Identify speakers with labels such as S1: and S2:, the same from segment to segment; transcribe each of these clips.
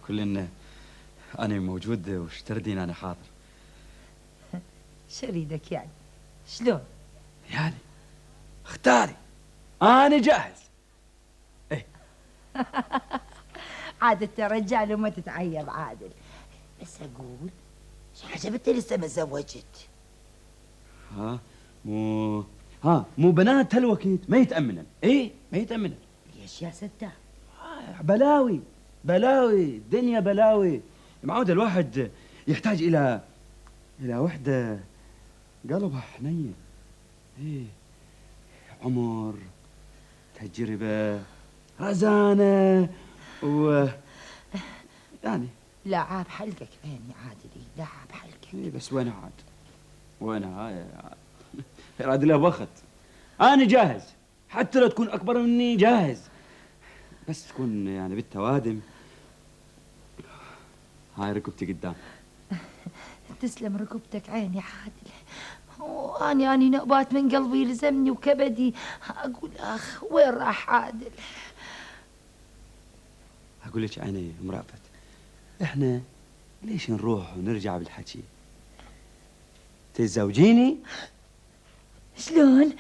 S1: كل أنا موجود وش تردين أنا حاضر.
S2: شريدك يعني شلون؟
S1: يعني اختاري أنا جاهز. إيه
S2: عاد رجال وما تتعيب عادل، بس أقول شو عجبتني لسه ما تزوجت؟
S1: مو بنات هالوقت ما يتأمنن. إيه ما يتأمنن.
S2: ليش يا ستة؟
S1: بلاوي الدنيا بلاوي. معود الواحد يحتاج إلى وحدة قلبها حنين. إيه عمر، تجربة، رزانة يعني
S2: لا عاب حلقك عيني عادلي، لا عاب حلقك.
S1: إيه بس وين عاد؟ وين راد له وقت. أنا جاهز حتى لو تكون أكبر مني جاهز، بس تكون يعني بالتوادم. هاي ركبتي قدام.
S2: تسلم ركبتك عيني عادل. وأني نوبات من قلبي يلزمني وكبدي أقول أخ وين راح عادل؟
S1: أقول لك عيني أم رأفت، إحنا ليش نروح ونرجع بالحكي؟ تتزوجيني؟
S2: شلون؟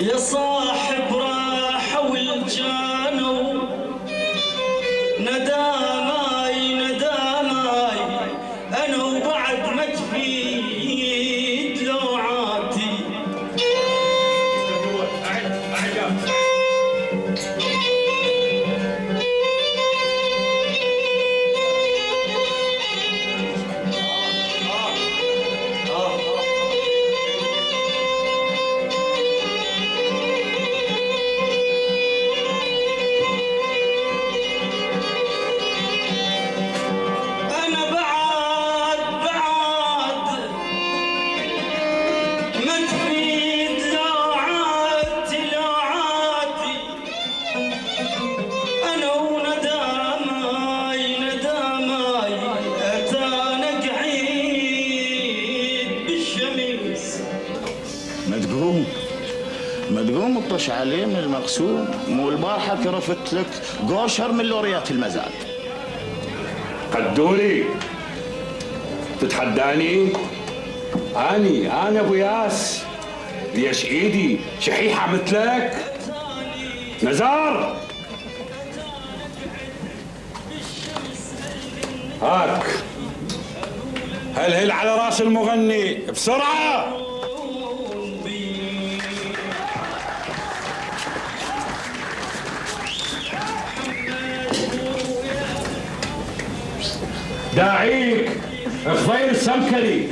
S3: يا صاحب راحة والجانو نداماي أنا وبعد ما تفيد لوعاتي.
S4: ما تقوم تطش عليه من المقسوم. مو البارحة كرفت لك قوشر من لوريات المزاد.
S5: قدوري تتحداني؟ أنا أبو ياس، ليش إيدي شحيحة مثلك؟ نزار هاك هل على راس المغني بسرعة. داعيك خضير السمكري.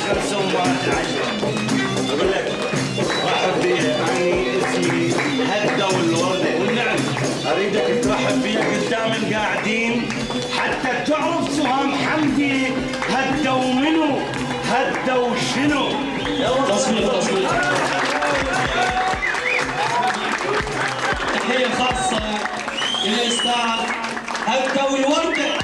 S3: 5 و1 10. اقول لك رحب بي، اني اسمي هدى والورده، والنعم اريدك ترحب بي قدام القاعدين حتى تعرف سهام حمدي هدى ومنو، هدى وشنو. تصوير
S6: تحية خاصة للأستاذ هدى والوردة.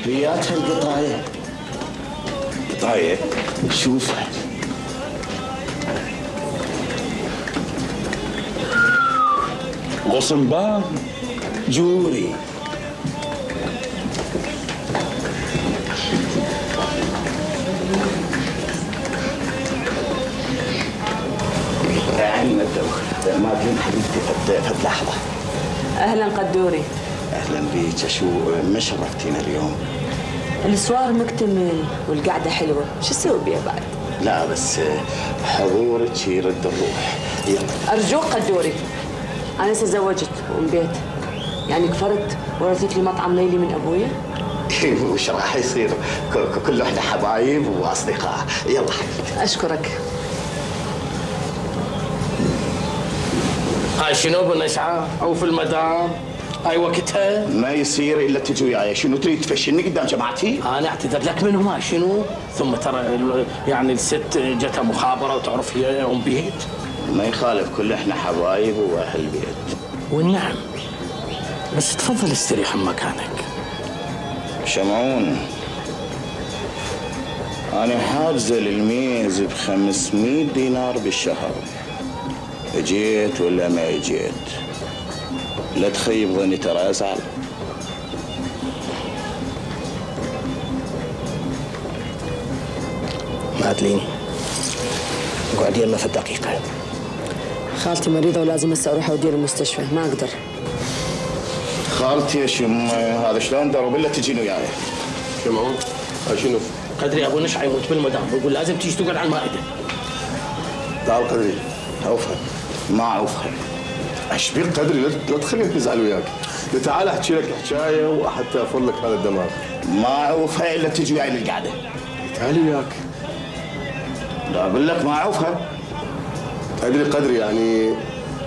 S4: بياتها القطاية.
S5: قطاية؟
S4: شوفها.
S5: قصنبار
S4: جوري. عنا الدوخة ما كان حبيبتي في لحظة.
S7: اهلا قدوري.
S4: اهلا بيك. شو ما شرفتينا اليوم؟
S7: السوار مكتمل والقعده حلوه، شو اسوي بيها بعد؟
S4: لا بس حضورك يرد الروح. يلا
S7: ارجوك قدوري، انا تزوجت وانبيت، يعني كفرت ورثت لي مطعم ليلي من ابويا؟
S4: وش راح يصير؟ كل احنا حبايب واصدقاء. يلا حبيبتي.
S7: اشكرك.
S8: هاي شنو بالنشعة او في المدام؟ هاي وقتها؟
S4: ما يصير الا تجي وياي. شنو تريد تفشلني قدام جماعتي؟
S8: انا اعتذر لك منهم ما شنو؟ ثم ترى يعني الست جتها مخابرة وتعرف هي ام بيت.
S4: ما يخالف، كل احنا حبايب واهل بيت.
S8: والنعم، بس تفضل استريح مكانك.
S4: شمعون، انا حاجزه للميز ب500 دينار بالشهر. اجيت ولا ما اجيت؟ لا تخيب ظني ترى ازعل.
S8: مادلين اقعد يلا في الدقيقة.
S7: خالتي مريضه ولازم هسه اروح اوديها المستشفى، ما اقدر.
S4: خالتي يا شم هذا شلون ضرب الا تجين وياي؟
S8: شمعون هاي شنو؟ قدري ابو نشعة يموت بالمدام، بقول لازم تيجي تقعد على المائدة.
S9: تعال قدري.
S4: اوفها. ما اوفها.
S9: ايش بيك قدري؟ لا تخليني ازعل وياك. تعال احكي لك حكايه وحتى افر لك هذا الدماغ.
S4: ما اوفها الا تجي وياي للقعده.
S9: تعال وياك.
S4: لا اقول لك ما اوفها.
S9: تدري قدري يعني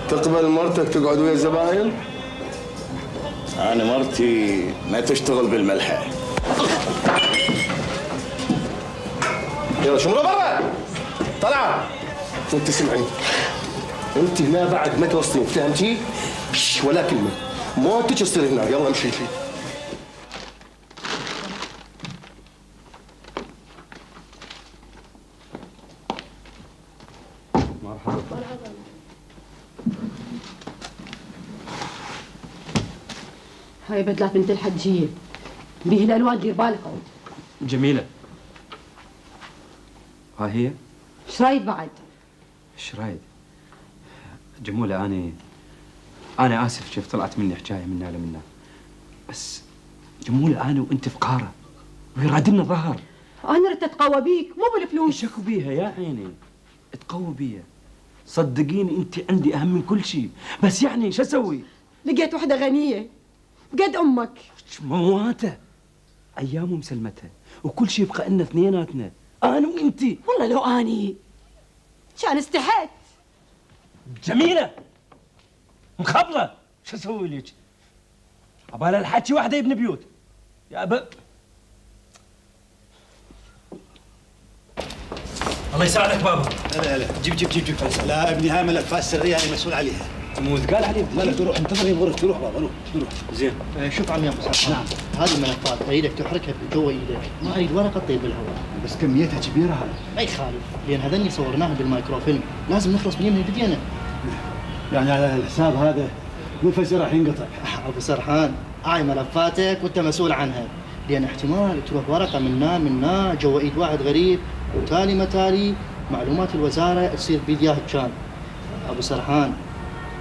S9: تقبل مرتك تقعد ويا الزباين؟
S4: انا مرتي ما تشتغل بالملحه.
S9: يلا شمرة برا. طلع. وانت سمعي. انت هنا بعد ما توصلين، فهمتي؟ ولا كلمه. موتك تصير هنا. يلا امشي.
S10: هاي بدلات بنت الحجية بيه الألوان، دير بالك.
S1: جميلة. ها هي؟
S10: ايش رايد بعد؟
S1: ايش رايد؟ جمولة، أنا آسف شوف طلعت مني حكاية منا لمنا، بس جمولة أنا وأنت فقارة ويرادلنا ظهر.
S10: أنا ردت أتقوى بيك مو بالفلوس.
S1: شكو بيها يا عيني، تقوى بيها. صدقيني أنت عندي أهم من كل شيء، بس يعني شو أسوي؟
S10: لقيت وحدة غنية قد أمك.
S1: مواته أيام مسلمتها وكل شيء يبقى لنا اثنيناتنا، أنا وأنت.
S10: والله لو أني كان استحيت.
S1: جميلة مخبلة، شو أسوي لك؟ عبالها الحكي واحدة يبني بيوت يا أبا.
S11: الله يساعدك بابا.
S12: لا جيب فيصل. لا ابني هاي ملفات سريه انا مسؤول عليها.
S1: مو قال عليه.
S12: لا تروح انتظرني بغرفتي. روح بابا روح.
S1: زين.
S12: شوف عمي ابو سعد. نعم. هذه الملفات اريدك تحركها جوا ايدك، ما اريد ورقه تطير بالهواء. بس كميتها كبيره هاي. ما يخالف، لان هذني صورناها بالمايكروفيلم، لازم نخلص من يمها بدينا. يعني على الحساب هذا نفسي راح ينقطع. ابو سرحان، هاي ملفاتك وانت مسؤول عنها، لان احتمال تروح ورقه منا جوا ايد واحد غريب، وتالي ما تالي معلومات الوزاره تصير بيد ياهل كان. ابو سرحان،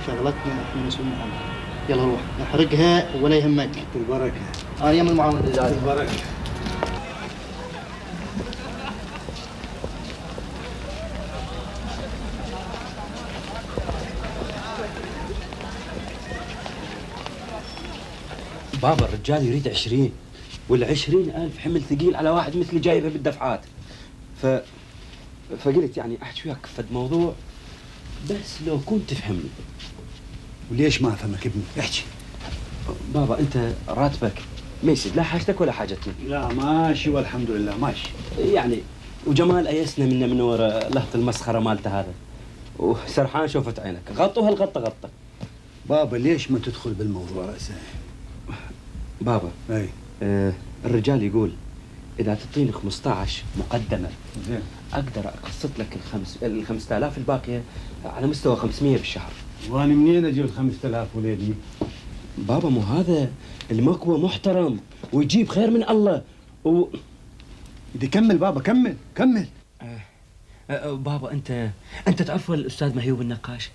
S12: شغلتنا احنا مسؤولين عنها. يلا روح نحرقها ولا يهمك. بالبركه. انا يم المعاون الاداري.
S9: بارك.
S1: بابا الرجال يريد 20 وال20,000 حمل ثقيل على واحد مثلي جايبها بالدفعات. فقلت يعني احكي وياك فد موضوع بس لو كنت تفهمني.
S9: وليش ما افهمك ابني؟ احكي.
S1: بابا انت راتبك ما يسد لا حاجتك ولا حاجتنا.
S9: لا ماشي والحمد لله ماشي.
S1: يعني وجمال ايسنا منه من ورا لهط المسخره مالته هذا، وسرحان شوفت عينك غطوا هالغطه غطه.
S9: بابا ليش ما تدخل بالموضوع رأسا؟
S1: بابا
S9: اي
S1: الرجال يقول اذا تعطيني 15 مقدمه
S9: زين
S1: اقدر اقسط لك ال 5000 الباقيه على مستوى 500 بالشهر.
S9: وانا منين اجيب ال 5000 وليدي؟
S1: بابا مو هذا المكوى محترم ويجيب خير من الله
S9: بدي كمل بابا كمل.
S1: بابا انت تعرف الاستاذ مهيوب النقاش؟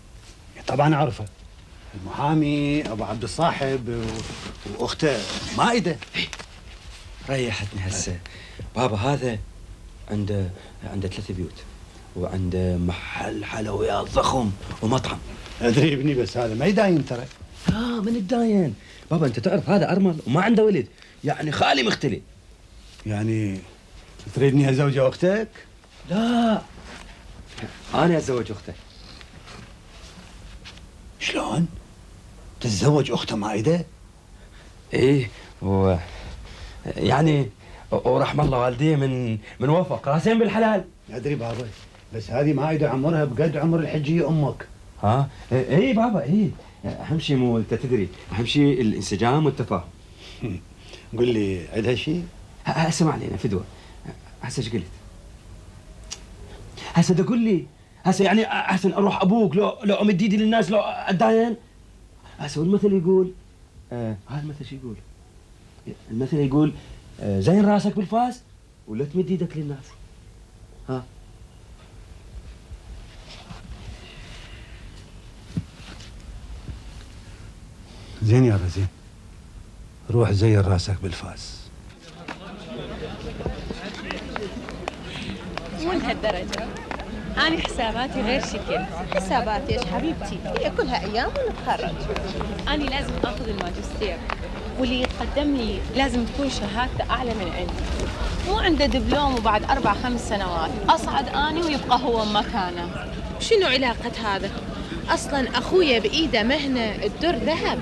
S9: طبعا اعرفه، المحامي ابو عبد الصاحب واخته مائده.
S1: ريحتني هسه. بابا هذا عنده 3 بيوت وعنده محل حلويات ضخم ومطعم.
S9: ادري ابني بس هذا ما يداين ترى.
S1: من الداين بابا. انت تعرف هذا ارمل وما عنده ولد، يعني خالي مختلي.
S9: يعني تريدني ازوج اختك؟
S1: لا انا اتزوج اخته.
S9: شلون؟ تتزوج اخته مائده؟
S1: ايه يعني ورحم الله والديه من وفق راسين بالحلال.
S9: ادري بابا بس هذه مائده عمرها بقد عمر الحجيه امك.
S1: اي بابا اي. اهم شيء مو انت تدري، اهم شيء الانسجام والتفاهم.
S9: قل لي عندها شيء؟
S1: هسه ما علينا فدوه. هسه ايش قلت؟ هسه تقول لي هسه يعني احسن اروح ابوك لو امد ايدي للناس لو اتداين. هسه والمثل يقول هذا المثل شو يقول؟ المثل يقول زين راسك بالفاس ولا تمد ايدك للناس. ها
S9: زين يابا زين، روح زين راسك بالفاس.
S11: مو لهالدرجة، أنا حساباتي غير شكل.
S13: حسابات ايش حبيبتي؟ هي كلها ايام ونتخرج.
S11: أنا لازم آخذ الماجستير، واللي يتقدم لي لازم تكون شهادته أعلى من عندي. مو عنده دبلوم وبعد 4-5 سنوات أصعد أنا ويبقى هو مكانه.
S13: شنو علاقة هذا؟ اصلا اخويا بايده مهنة الدر ذهب.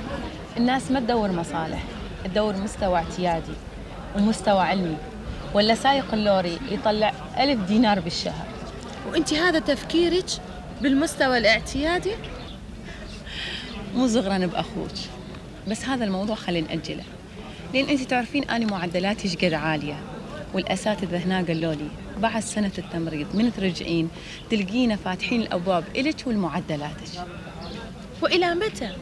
S11: الناس ما تدور مصالح، تدور مستوى اعتيادي ومستوى علمي. ولا سايق اللوري يطلع 1000 دينار بالشهر.
S13: وانت هذا تفكيرك بالمستوى الاعتيادي؟
S11: مو زغرا بأخوك، بس هذا الموضوع خلينا نأجله، لأن أنت تعرفين أنا معدلاتي ايش قد عالية، والأساتذة هنا قالوا لي بعد سنة التمريض من ترجعين تلقينا فاتحين الأبواب إلك والمعدلاتك.
S13: وإلى متى؟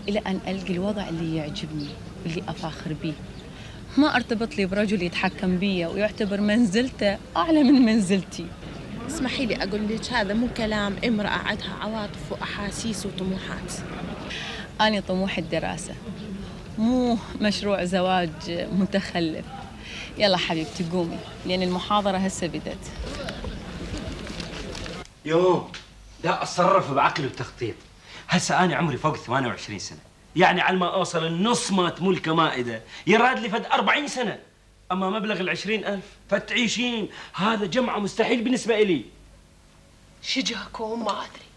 S11: إلى أن ألقي الوضع اللي يعجبني واللي أفاخر به. ما ارتبط لي برجل يتحكم بي ويعتبر منزلته أعلى من منزلتي.
S13: اسمحي لي أقول لك هذا مو كلام امرأة عندها عواطف وأحاسيس وطموحات.
S11: أنا طموح الدراسة، مو مشروع زواج متخلف. يلا حبيبتي قومي لأن المحاضرة هسه بدت.
S1: يوم دا اتصرف بعقل وتخطيط. هسه انا عمري فوق 28 سنه، يعني على ما اوصل النص مات ملكه مائده يراد لي فد 40 سنه. اما مبلغ ال20,000 فتعيشين هذا جمعه مستحيل بالنسبه الي.
S14: شجاكم ما ادري،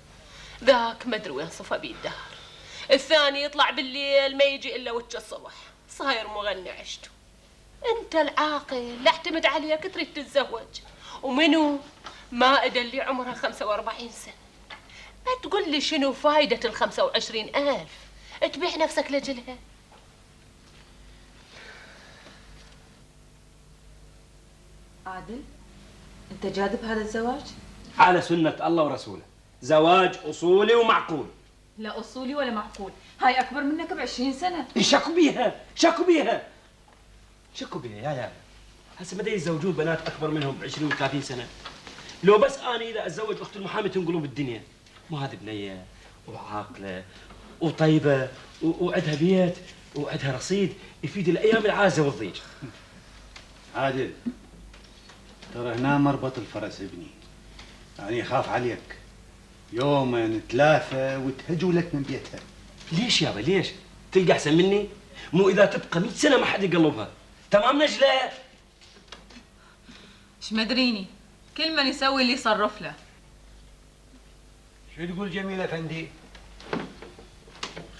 S14: ذاك ما ادري وين صفى بيه الدهر، الثاني يطلع بالليل ما يجي الا وجه الصبح، صاير مغني عشته. انت العاقل لا اعتمد عليك تريد تتزوج، ومنو مائدة اللي عمرها 45 سنة. ما تقول لي شنو فايدة ال25,000 تبيع نفسك لجلها.
S7: عادل انت جاذب هذا الزواج؟
S1: على سنة الله ورسوله، زواج أصولي ومعقول.
S11: لا أصولي ولا معقول، هاي أكبر منك ب20 سنة.
S1: شكوا بيها شكوا بيها شكوا بيها يا هسه بدأ يتزوجون بنات أكبر منهم ب20 و30 سنة. لو بس أنا إذا أتزوج أخت المحامي تنقلوا بالدنيا. مو هذه بنية وعاقلة وطيبة وعندها بيت
S3: وعندها رصيد يفيد الايام العازه والضيج.
S15: عادل، ترى هنا مربط الفرس ابني، يعني يخاف عليك. يومين ثلاثة وتهجوا لك من بيتها.
S3: ليش يابا ليش؟ تلقى احسن مني؟ مو اذا تبقى 100 سنه ما حد يقلبها. تمام نجله؟
S11: ايش مدريني؟ كل من يسوي اللي يصرف له.
S15: شو تقول جميل افندي؟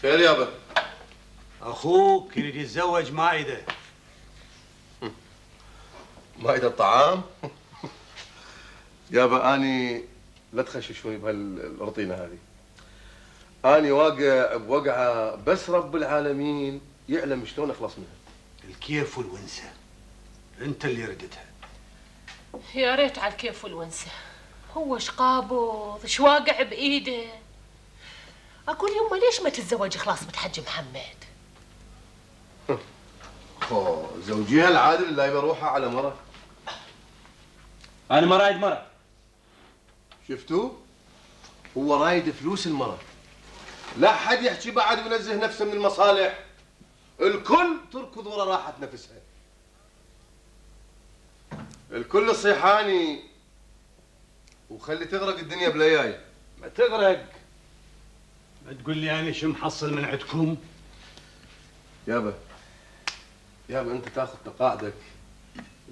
S9: خير يابا.
S15: اخوك يريد يتزوج مائده.
S9: مائدة طعام؟ يابا اني لا تخش شوي بهالرطينه هذه. اني واقع بوقعه بس رب العالمين يعلم شلون اخلص منها.
S15: الكيف والونسه انت اللي ردتها.
S14: يا ريت على الكيف والونسه. هو ايش قابض ايش واقع بايده. اقول يما ليش ما تتزوج خلاص بنت حج محمد؟
S9: خو زوجيها العادل اللي يبي روحها على مره.
S3: انا ما رايد مره.
S9: شفتوا؟ هو رايد فلوس المره. لا حد يحكي بعد وينزه نفسه من المصالح. الكل تركض ورا راحة نفسها. الكل صيحاني وخلي تغرق الدنيا بلياي.
S15: ما تغرق. ما تقول لي انا شو محصل من عندكم؟
S9: يابا انت تاخذ تقاعدك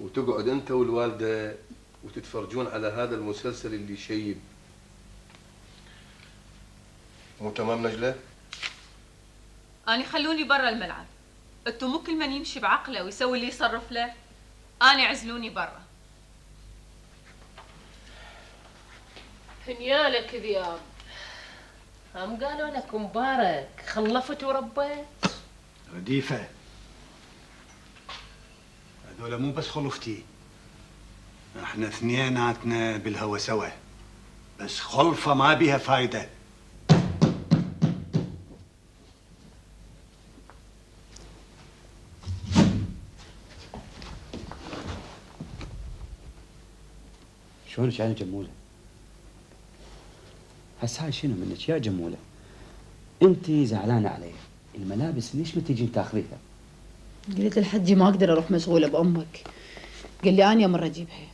S9: وتقعد انت والوالده وتتفرجون على هذا المسلسل اللي يشيب. مو تمام نجله؟
S11: أنا خلوني برا الملعب. انتو مو كل من يمشي بعقله ويسوي اللي يصرف له. أنا عزلوني برا.
S14: هنيالك ذياب. هم قالوا لك مبارك خلفت وربيت.
S15: رديفه، هذولا مو بس خلفتي، احنا اثنيناتنا بالهوى سوا، بس خلفه ما بيها فايده.
S1: شلونك يعني جمولة؟ هسه هاي شنو منك يا جمولة؟ انت زعلانة علي، الملابس ليش ما تجين تاخذيها؟
S10: قلت للحجي ما اقدر اروح مشغولة بامك. قال لي انا مرة اجيبها.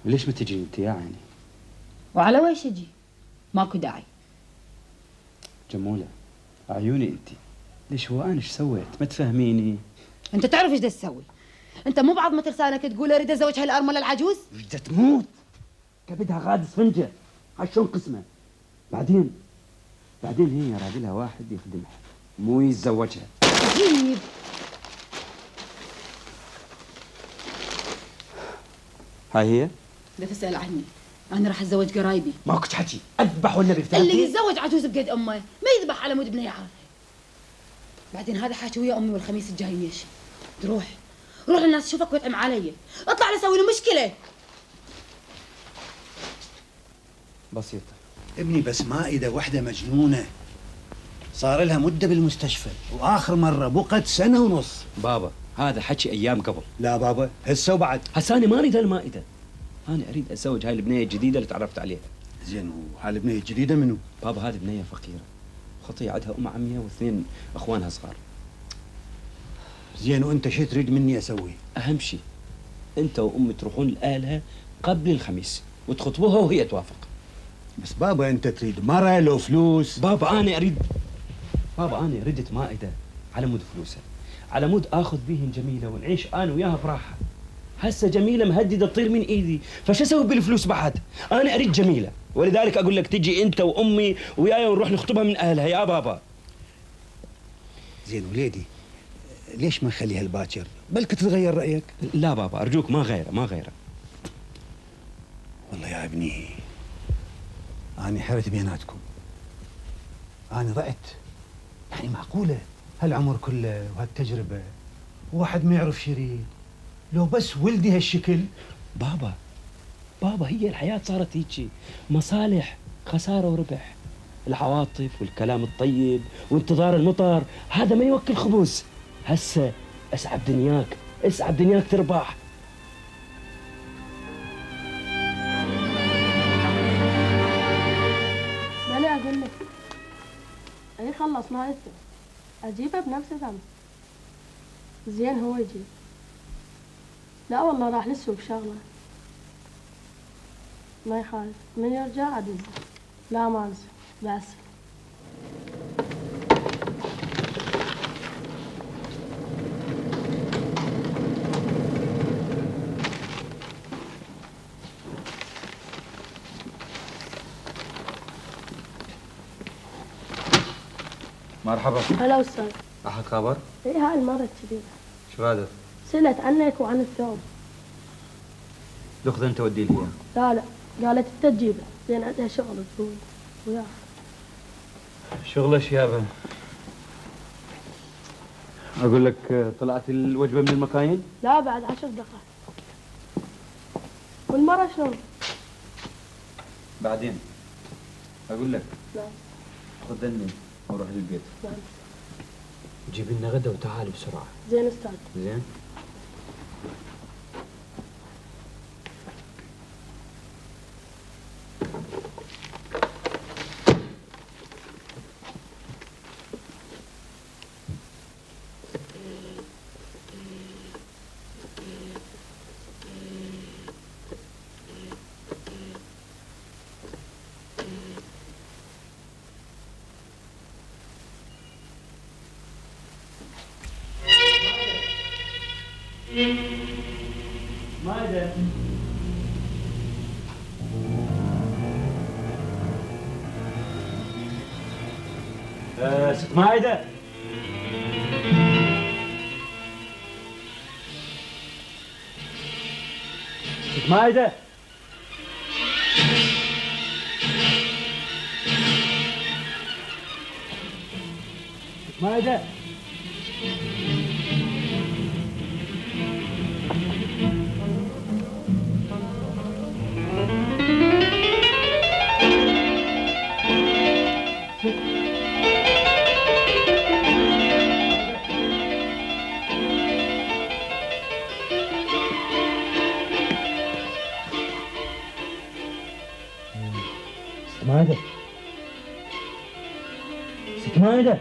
S1: وليش ما تجين انت يا عيني؟
S10: وعلى ويش اجي؟ ماكو داعي.
S1: جمولة عيوني انت، ليش هو انا ايش سويت؟ ما تفهميني؟
S10: انت تعرف ايش تسوي؟ انت مو بعض ما لسانك تقول اريد ازوج هالارمله العجوز؟
S1: بدها تموت، كبدها غاد اسفنجه، هاي شلون قسمه؟ بعدين هي راد لها واحد يخدمها مو يتزوجها.
S10: جيب
S1: هاي هي؟
S10: لا تسال عني، انا راح اتزوج قرايبي.
S1: ماكو حكي، اذبح والنبي بثلاثين.
S10: اللي يتزوج عجوز بقد امه ما يذبح على مود بنيه عارفه. بعدين هذا حاكي ويا امي والخميس الجاي ماشي. روح للناس تشوفك وتعم علي، اطلع لسوي له مشكله.
S1: بسيطه
S15: ابني، بس مائده وحده مجنونه صار لها مده بالمستشفى، واخر مره بقت سنه ونص.
S1: بابا هذا حكي ايام قبل.
S15: لا بابا هسه وبعد.
S1: هسه انا ما اريد هالمائده، انا اريد اتزوج هاي البنيه الجديده اللي تعرفت عليها.
S15: زين، وهالبنيه الجديده منو؟
S1: بابا هذه بنيه فقيره، خطيه عندها ام عميها واثنين اخوانها صغار.
S15: زين، وانت شو تريد مني اسوي؟
S1: اهم شيء انت وامي تروحون لأهلها قبل الخميس وتخطبوها وهي توافق.
S15: بس بابا انت تريد مرة لو فلوس؟
S1: بابا انا ردت مائده على مود فلوسها، على مود اخذ بيهن جميله ونعيش انا وياها براحه. هسه جميله مهدده تطير من ايدي، فش اسوي بالفلوس بعد؟ انا اريد جميله، ولذلك اقول لك تجي انت وامي وياي ونروح نخطبها من اهلها يا بابا.
S15: زين وليدي، ليش ما نخليها الباكر؟ بلك تتغير رايك.
S1: لا بابا ارجوك، ما غيره.
S15: والله يا ابني أنا حرت بيناتكم، أنا ضعت. يعني معقولة هالعمر كله وهالتجربة واحد ما يعرف شريك؟ لو بس ولدي هالشكل.
S1: بابا هي الحياة صارت هيجي، مصالح، خسارة وربح، العواطف والكلام الطيب وانتظار المطر، هذا ما يوكل خبز. هسه اسعد دنياك تربح.
S16: بلا اقول لك اي خلصنا هسه. أجيبه بنفس الأمر. زين هو يجيب. لا والله راح للسوق شغله. ما يخالف، من يرجع أدزه. لا ما أنسى، بس.
S1: مرحبا.
S16: هلا أستاذ.
S1: أحد خبر؟
S16: إيه هاي المرة الكبيرة.
S1: شو هذا؟
S16: سألت عنك وعن الثوب.
S1: دخذ أنت ودي لي إياه.
S16: لا لا، قالت أنت تجيبه، زين عندها شغل تقول وياه.
S1: شغله شيابة. أقول لك طلعت الوجبة من المكاين؟
S16: لا بعد 10 دقائق. والمرة شلون؟
S1: بعدين. أقول لك
S16: لا.
S1: خذني وروح للبيت.
S16: لا.
S1: جيب لنا غدا وتعال بسرعة.
S16: زين أستاذ.
S1: زين.
S6: ماذا؟
S1: ست مايدة. ست مايدة. ست مايدة. ست مايدة. ست مايدة.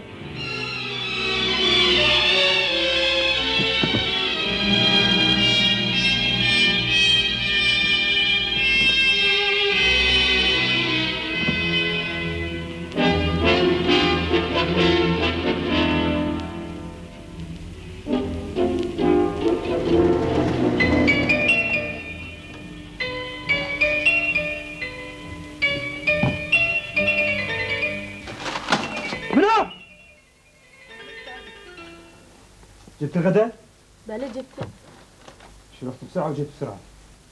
S1: جبت الغداء؟
S16: بلى جبته.
S1: شو رحت بسرعة وجيت بسرعة؟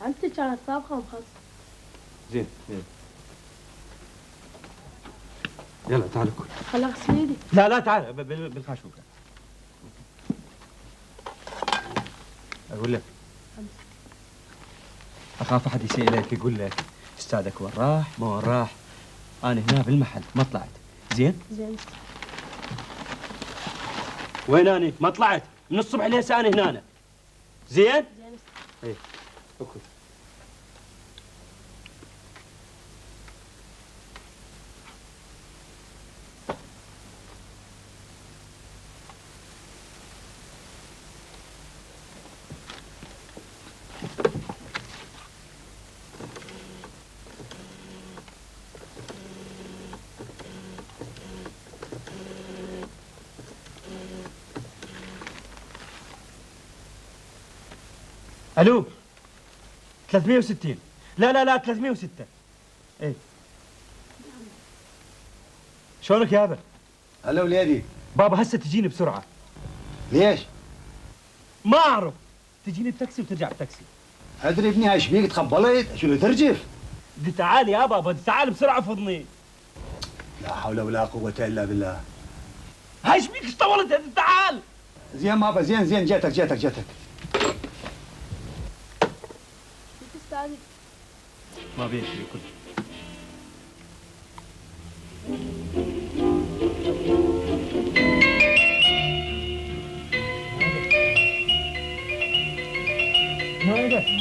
S16: عمتي كانت طابخة ومخصصة.
S1: زين زين. يلا تعال كل.
S16: خل اغسل ايدي.
S1: لا لا تعال بالخاشوكة. أقول لك أخاف أحد يسيء إليك يقول لك أستاذك وين راح ما وين راح. أنا هنا بالمحل ما طلعت. زين؟
S16: زين.
S1: وين أنا؟ ما طلعت من الصبح لهسه أنا هنا. زين؟
S16: زين.
S1: إيه أوكي. الو 360. لا لا لا 306. ايه شلونك يابا؟
S15: هلا وليدي.
S1: بابا هسه تجيني بسرعه.
S15: ليش؟
S1: ما اعرف. تجيني بتاكسي وترجع بتاكسي.
S15: ادري ابني ايش بيك تخبلت؟ شنو ترجف؟
S1: دي تعال يا بابا تعال بسرعه فضني.
S15: لا حول ولا قوة الا بالله.
S1: هاي ايش بيك ايش طولت انت تعال.
S15: زين بابا زين زين جاتك.
S16: استاذي.
S1: ما بيك كل. ماذا؟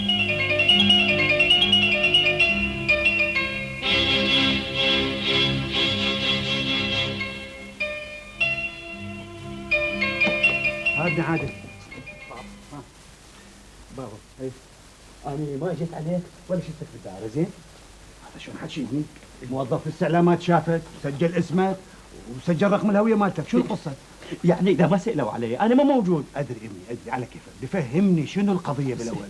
S15: عادل.
S1: بابا اي انا ما جيت عليك ولا شفتك بالدار زين؟
S15: هذا شلون حكيني؟ موظف الاستعلامات شافك وسجل اسمك وسجل رقم الهويه مالتك، شو القصه؟
S1: يعني اذا ما سالوا علي انا ما موجود.
S15: ادري ابني ادري على كيفك، بفهمني شنو القضيه بالاول.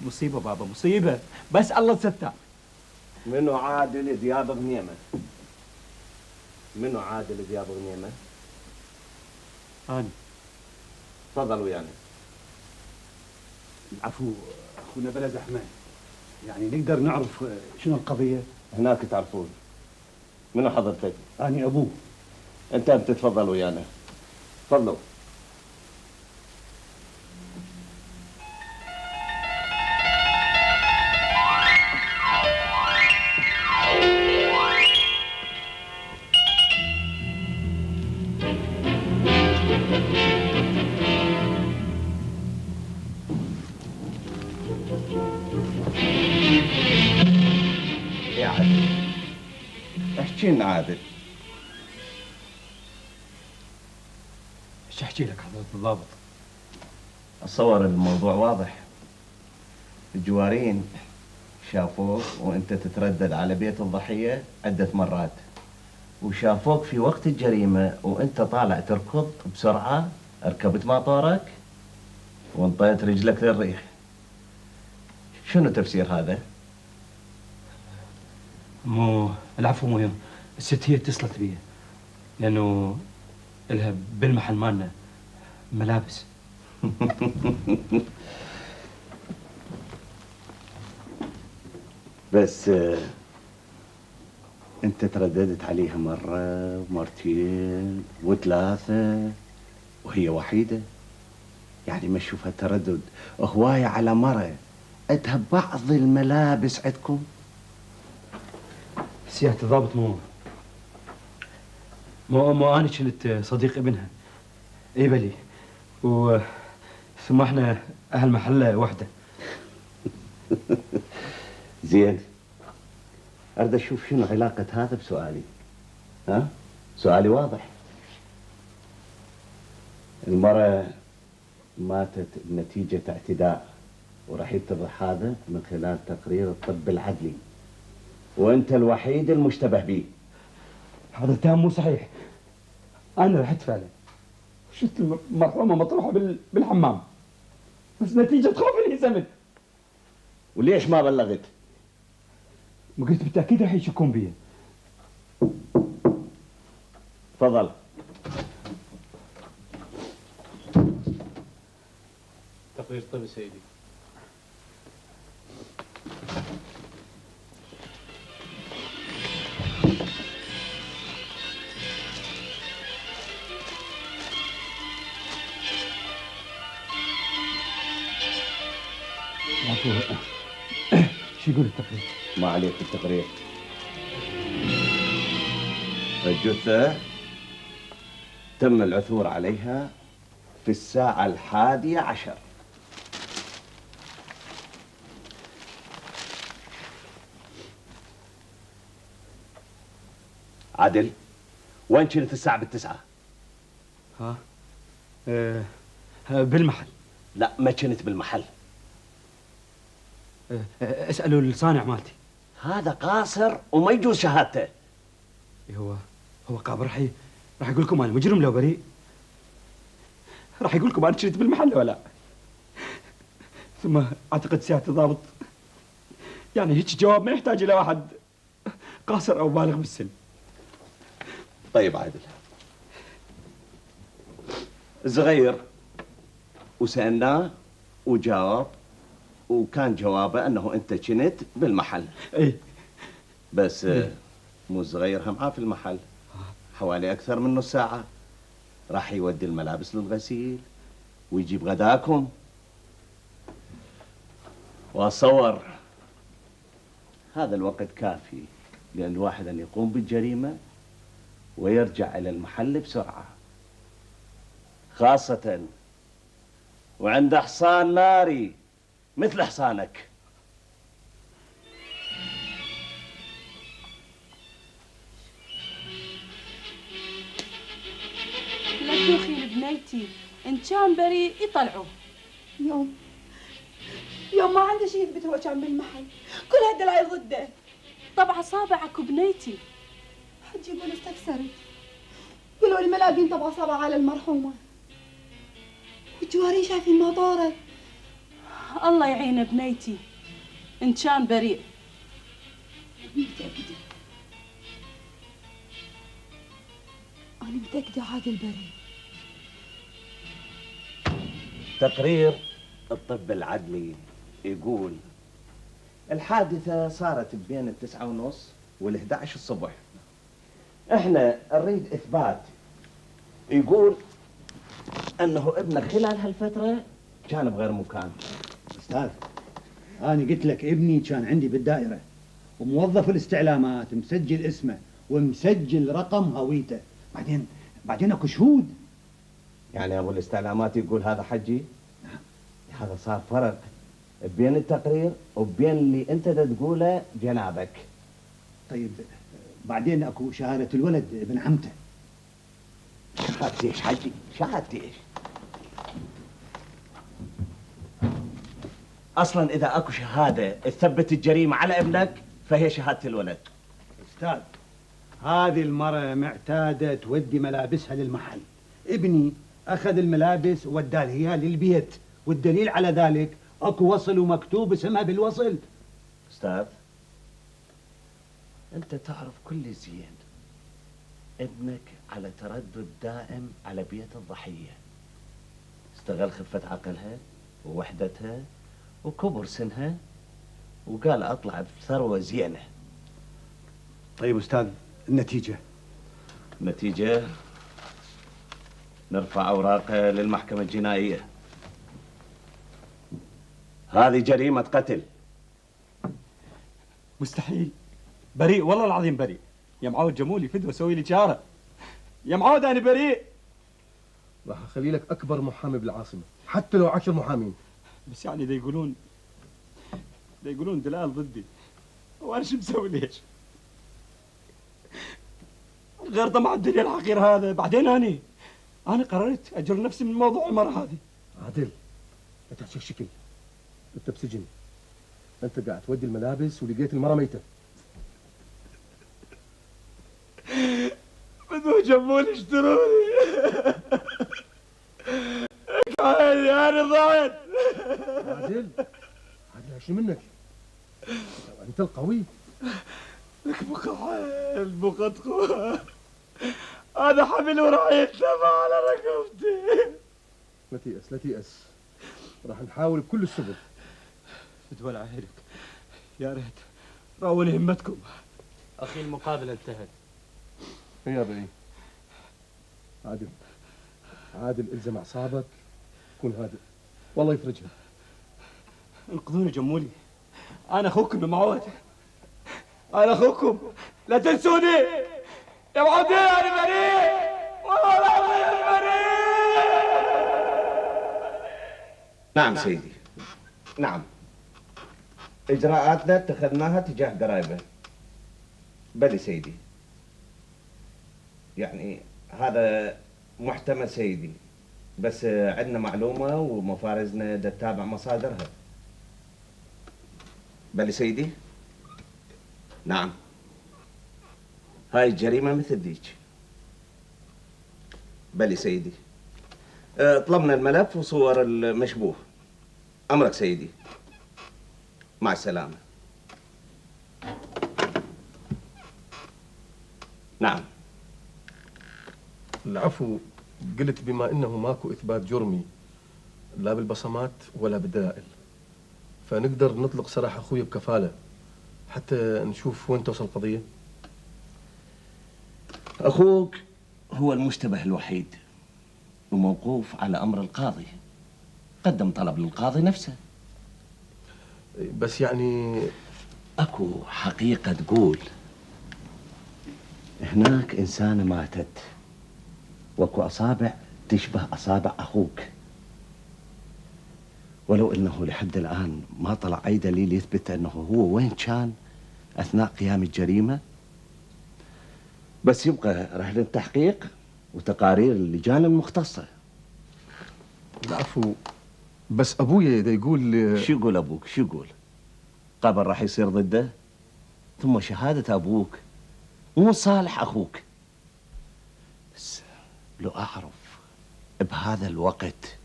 S1: مصيبه بابا مصيبه، بس الله ستار.
S5: منو عادل دياب غنيمه؟ منو عادل دياب غنيمه؟
S1: انا.
S5: تفضل ويانا.
S15: العفو اخونا بلا زحمه، يعني نقدر نعرف شنو القضيه؟
S5: هناك تعرفون. منو حضرتك؟
S15: اني ابوه.
S5: انت بتتفضل ويانا. تفضلوا. يا عادل احكي لنا عادل.
S1: ايش احكي لك حضرة الضابط؟
S5: اتصور الموضوع واضح. الجوارين شافوك وانت تتردد على بيت الضحية عدة مرات، وشافوك في وقت الجريمة وانت طالع تركض بسرعة، ركبت ماطورك وانطيت رجلك للريح. شنو تفسير هذا؟
S1: مو العفو مو يوم الست هي اتصلت بي لانه لها بالمحل مالنا ملابس.
S5: بس انت ترددت عليها مرة ومرتين وثلاثة وهي وحيدة، يعني ما اشوفها تردد. هواية على مرة ادها بعض الملابس عندكم.
S1: سيادة الضابط مو انا كنت صديق ابنها. اي بلي ثم احنا اهل محله وحده.
S5: زين، اريد اشوف شنو علاقة هذا بسؤالي. ها؟ سؤالي واضح. المرأة ماتت نتيجة اعتداء وراح يتضح هذا من خلال تقرير الطب العدلي، وانت الوحيد المشتبه به.
S1: هذا التهم مو صحيح. انا رحت فعلا شفت المرحومه مطروحه بالحمام، بس نتيجه خوفي انهزمت.
S5: وليش ما بلغت؟
S1: ما قلت بالتاكيد راح يشكون بي.
S5: تفضل.
S15: تقرير طب سيدي.
S1: شو يقول التقرير؟
S5: ما عليك بالتقرير. الجثة تم العثور عليها في الساعة 11. عادل، وين كنت الساعة 9؟
S1: ها؟ بالمحل.
S5: لا، ما كنت بالمحل.
S1: اسألوا الصانع مالتي.
S5: هذا قاصر وما يجوز شهادته.
S1: هو قابل راح يقول لكم انا مجرم لو بريء. راح يقول لكم انا كنت بالمحل ولا لا. ثم اعتقد سيادة الضابط يعني هيك جواب ما يحتاج الى واحد قاصر او بالغ بالسن.
S5: طيب عادل، صغير وسألناه وجاوب، وكان جوابه انه انت كنت بالمحل.
S1: اي
S5: بس مو صغير هم في المحل حوالي اكثر من نص ساعة. راح يودي الملابس للغسيل ويجيب غداكم، واتصور هذا الوقت كافي لان الواحد ان يقوم بالجريمة ويرجع الى المحل بسرعة، خاصة وعند حصان ناري مثل حصانك.
S13: لا توخين بنيتي،
S17: إن كان بريء يطلعوه.
S10: يوم ما عنده شيء يثبت هو كان بالمحل، كل هالدلائل ضده.
S17: طبع أصابعك وبنيتي.
S10: حجي يقول استفسرت، قالوا لي ملاقين طبع أصابع على المرحومة، والجواري شايفين ما طارت.
S17: الله يعين بنيتي، إن كان بريء.
S10: متأكدة، أنا متأكدة عادل بريء.
S5: تقرير الطب العدلي يقول الحادثة صارت بين 9:30 وال11 الصبح. احنا نريد اثبات يقول انه ابنك خلال هالفترة كان بغير مكان.
S15: استاذ، انا قلت لك ابني كان عندي بالدائرة، وموظف الاستعلامات مسجل اسمه ومسجل رقم هويته. بعدين اكو شهود.
S5: يعني ابو الاستعلامات يقول هذا حجي؟ هذا صار فرق بين التقرير وبين اللي انت تقوله جنابك.
S15: طيب بعدين اكو شهادة الولد ابن عمته.
S5: شهادة ايش حجي؟ شهادة ايش؟ اصلا اذا اكو شهادة تثبت الجريمة على ابنك فهي شهادة الولد.
S15: استاذ، هذه المرة معتادة تودي ملابسها للمحل. ابني اخذ الملابس ووداها اياها للبيت، والدليل على ذلك اكو وصل ومكتوب اسمها بالوصل.
S5: استاذ، انت تعرف كل زين ابنك على تردد دائم على بيت الضحية. استغل خفة عقلها ووحدتها وكبر سنها وقال اطلع بثروة زينة.
S15: طيب استاذ، النتيجة؟
S5: النتيجة نرفع اوراقه للمحكمة الجنائية. هذه جريمة قتل.
S1: مستحيل، بريء والله العظيم بريء. يا معود جمولي فدوة سوي لي جارة. يا معود أنا بريء.
S9: راح أخلي لك أكبر محامي بالعاصمة، حتى لو 10 محامين.
S1: بس يعني دا يقولون دلال ضدي، وأنا شو مسوي ليش؟ غير طمع الدنيا الحقير هذا. بعدين أنا قررت أجر نفسي من موضوع المرة هذه.
S9: عادل، لا تحكي شكل، أنت بسجن. أنت قاعد تودي الملابس ولقيت المرة ميتة.
S1: بدو جمولي اشتروني. عيني أنا ضاعت.
S9: عادل شو منك؟ أنت القوي.
S1: لك بقى خوه. هذا حمل وراح يتلمع على رقبتي.
S9: لا تيأس، راح نحاول بكل السبل.
S1: فدوى عينك، يا ريت راوني همتكم.
S3: أخي المقابلة انتهت.
S9: يا بي عادل الزم أعصابك، كن هادئ والله يفرجها.
S1: انقذوني جمولي، أنا أخوكم يا معود، أنا أخوكم، لا تنسوني يا معودين. أنا بريء والله العظيم، أنا بريء.
S5: نعم سيدي، نعم. إجراءاتنا اتخذناها تجاه قرايبه. بلي سيدي، يعني هذا محتمل سيدي، بس عندنا معلومة ومفارزنا تتابع مصادرها. بلي سيدي، نعم، هاي الجريمة مثل ذيك. بلي سيدي، طلبنا الملف وصور المشبوه. أمرك سيدي، مع السلامة. نعم.
S9: العفو، قلت بما انه ماكو اثبات جرمي لا بالبصمات ولا بالدلائل، فنقدر نطلق سراح اخوي بكفالة حتى نشوف وين توصل القضية.
S5: اخوك هو المشتبه الوحيد وموقوف على امر القاضي. قدم طلب للقاضي نفسه.
S9: بس يعني
S5: اكو حقيقة تقول هناك انسانة ماتت واكو اصابع تشبه اصابع اخوك، ولو انه لحد الان ما طلع اي دليل يثبت انه هو وين كان اثناء قيام الجريمة، بس يبقى رهن التحقيق وتقارير اللجان المختصة.
S9: العفو، بس ابويا اذا يقول
S5: شو يقول ابوك؟ شو يقول؟ قبل راح يصير ضده؟ ثم شهادة ابوك مو صالح اخوك. بس لو اعرف بهذا الوقت،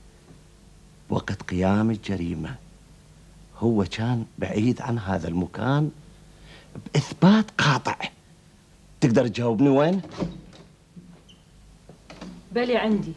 S5: وقت قيام الجريمة، هو كان بعيد عن هذا المكان بإثبات قاطع، تقدر تجاوبني وين؟
S17: بلي عندي.